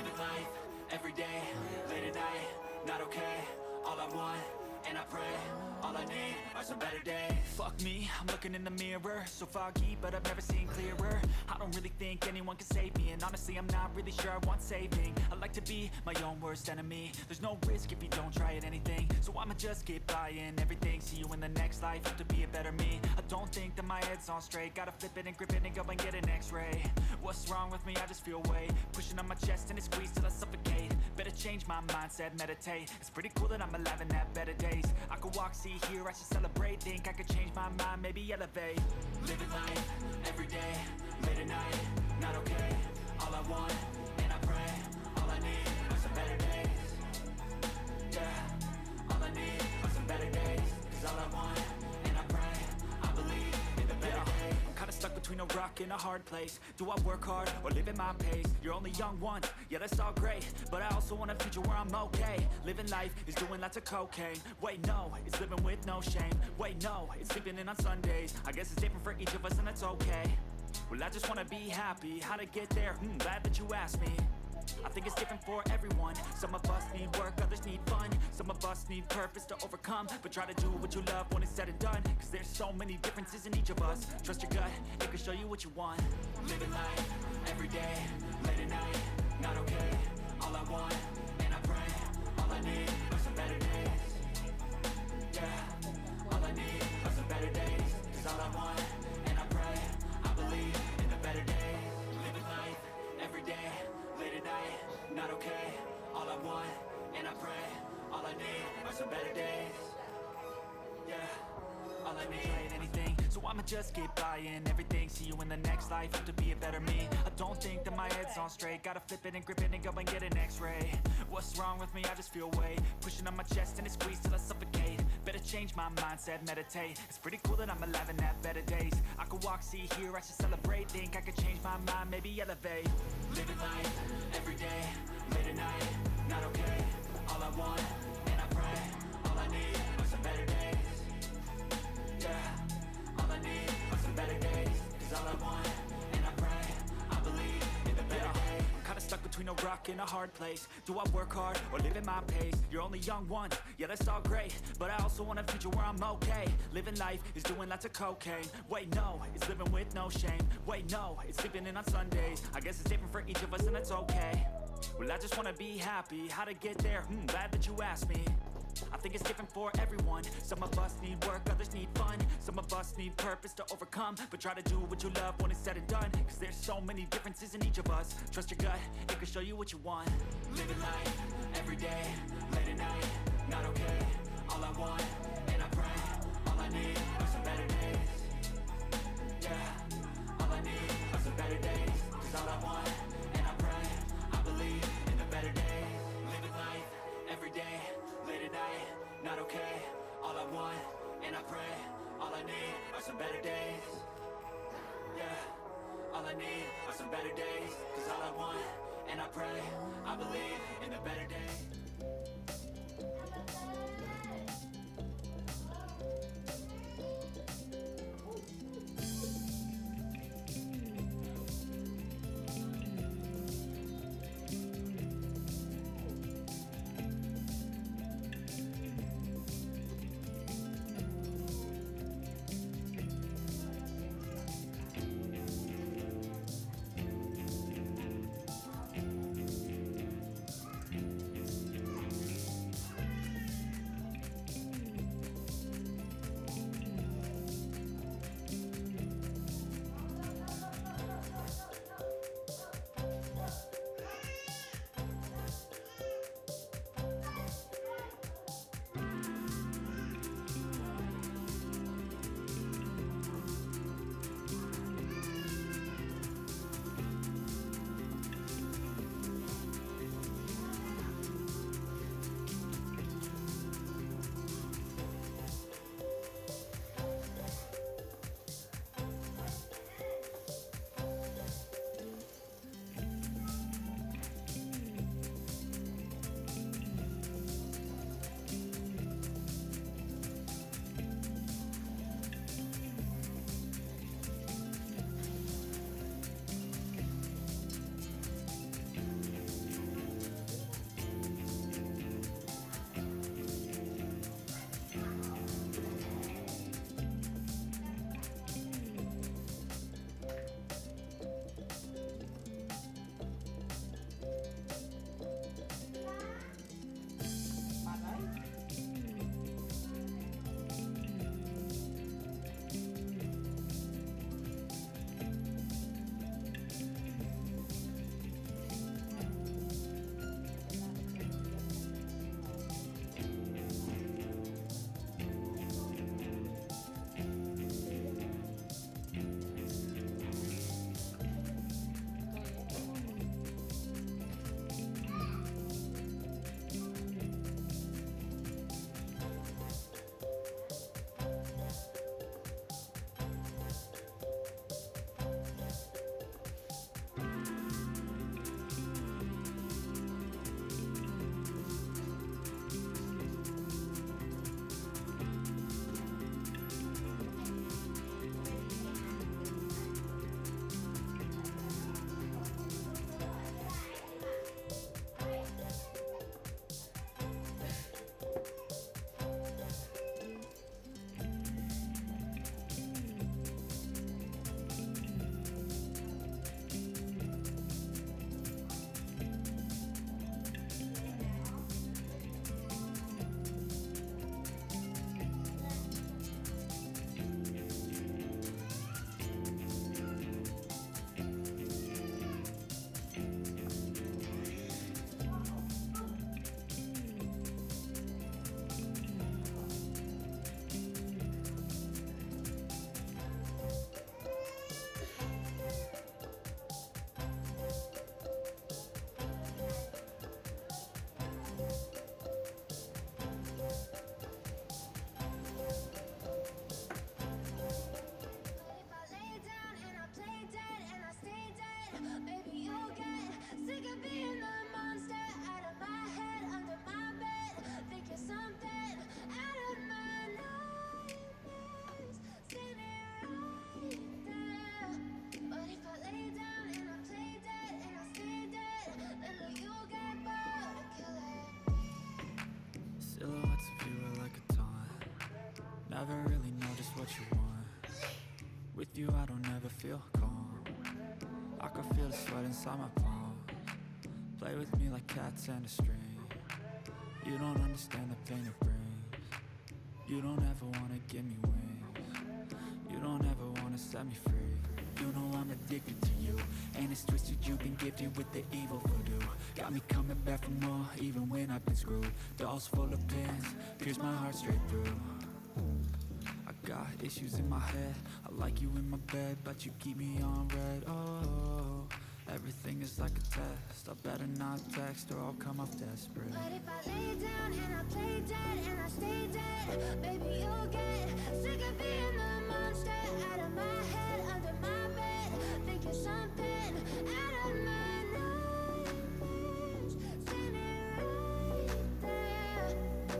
Living life, everyday, late at night, not okay. All I want, and I pray, all I need are some better days. Fuck me, I'm looking in the mirror, so foggy, but I've never seen clearer. I don't really think anyone can save me, and honestly I'm not really sure I want saving. I like to be my own worst enemy. There's no risk if you don't try at anything, so I'ma just keep buying everything. See you in the next life, hope to be a better me. I don't think that my head's on straight, gotta flip it and grip it and go and get an x-ray. What's wrong with me? I just feel weight pushing on my chest and it squeezes till I suffocate. Better change my mindset, meditate. It's pretty cool that I'm alive and have better days. I could walk, see, hear, I should celebrate. Think I could change my mind, maybe elevate. Living life, everyday, late at night, not okay. All I want, and I pray, all I need are some better days. Yeah, all I need are some better days. Cause all I want, and I pray, I believe in the better days. I'm kinda stuck between a rock and a hard place. Do I work hard or live at my pace? You're only young once, yeah that's all great, but I also want a future where I'm okay. Living life is doing lots of cocaine. Wait no, it's living with no shame. Wait no, it's sleeping in on Sundays. I guess it's different for each of us and that's okay. Well I just wanna be happy, how to get there? Glad that you asked me. I think it's different for everyone. Some of us need work, others need fun. Some of us need purpose to overcome. But try to do what you love when it's said and done. Cause there's so many differences in each of us. Trust your gut, it can show you what you want. Living life, everyday, late at night, not okay. All I want, and I pray, all I need are some better days. Yeah, all I need are some better days. Cause all I want, and I pray, I believe in the better days. Living life, everyday, late at night, not okay. All I want, and I pray, all I need are some better days. Yeah, all I need ain't anything, so I'ma just keep buying everything. See you in the next life, hope to be a better me. I don't think that my head's on straight, gotta flip it and grip it and go and get an x-ray. What's wrong with me? I just feel weight pushing on my chest and it squeezes till I suffocate. Better change my mindset, meditate. It's pretty cool that I'm alive and have better days. I could walk, see, hear, I should celebrate. Think I could change my mind, maybe elevate. Living life, everyday, late at night, not okay. All I want, and I pray, all I need are some better days. Yeah, all I need are some better days. Cause all I want, and I pray, I believe in the better days. I'm kinda stuck between a rock and a hard place. Do I work hard or live at my pace? You're only young once, yeah that's all great, but I also want a future where I'm okay. Living life is doing lots of cocaine. Wait no, it's living with no shame. Wait no, it's sleeping in on Sundays. I guess it's different for each of us and that's okay. Well I just wanna be happy, how to get there? Glad that you asked me. I think it's different for everyone. Some of us need work, others need fun. Some of us need purpose to overcome. But try to do what you love when it's said and done. Cause there's so many differences in each of us. Trust your gut, it can show you what you want. Living life, everyday, late at night, not okay. All I want, and I pray, all I need are some better days. Yeah, all I need are some better days. Cause all I want, and I pray, I believe in the better days. Living life, everyday, late at night, not okay. All I want, and I pray, all I need are some better days. Yeah, all I need are some better days. Cause all I want, and I pray, I believe in the better days. never really know just what you want. With you I don't ever feel calm. I can feel the sweat inside my palms. Play with me like cats and a string. You don't understand the pain it brings. You don't ever wanna give me wings. You don't ever wanna set me free. You know I'm addicted to you, and it's twisted, you've been gifted with the evil voodoo. Got me coming back for more, even when I've been screwed. Dolls full of pins, pierce my heart straight through. I got issues in my head, I like you in my bed, but you keep me on red. Oh, everything is like a test, I better not text or I'll come off desperate. But if I lay down and I play dead and I stay dead, baby you'll get sick of being the monster out of my head, under my bed, thinking something out of my nightmares, standing right there.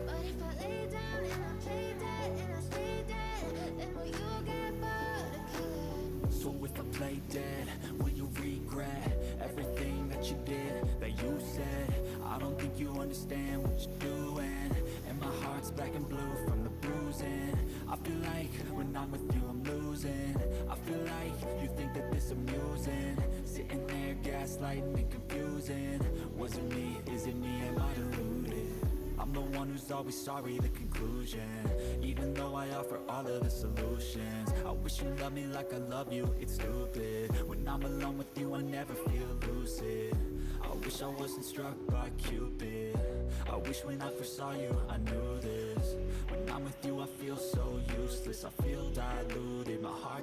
But if I lay down and I play dead and I stay dead, then will you get bored of killing? So if I play dead, will you regret everything that you did, that you said? I don't think you understand what you're doing, and my heart's black and blue from the bruising. I feel like when I'm with you I'm losing. I feel like you think that this amusing, sitting there gaslighting and confusing. Was it me? Is it me? Am I deluded? I'm the one who's always sorry, the conclusion. Even though I offer all of the solutions, I wish you loved me like I love you, it's stupid. When I'm alone with you I never feel lucid. I wish I wasn't struck by Cupid. I wish when I first saw you I knew this. When I'm with you I feel so useless, I feel diluted. My heart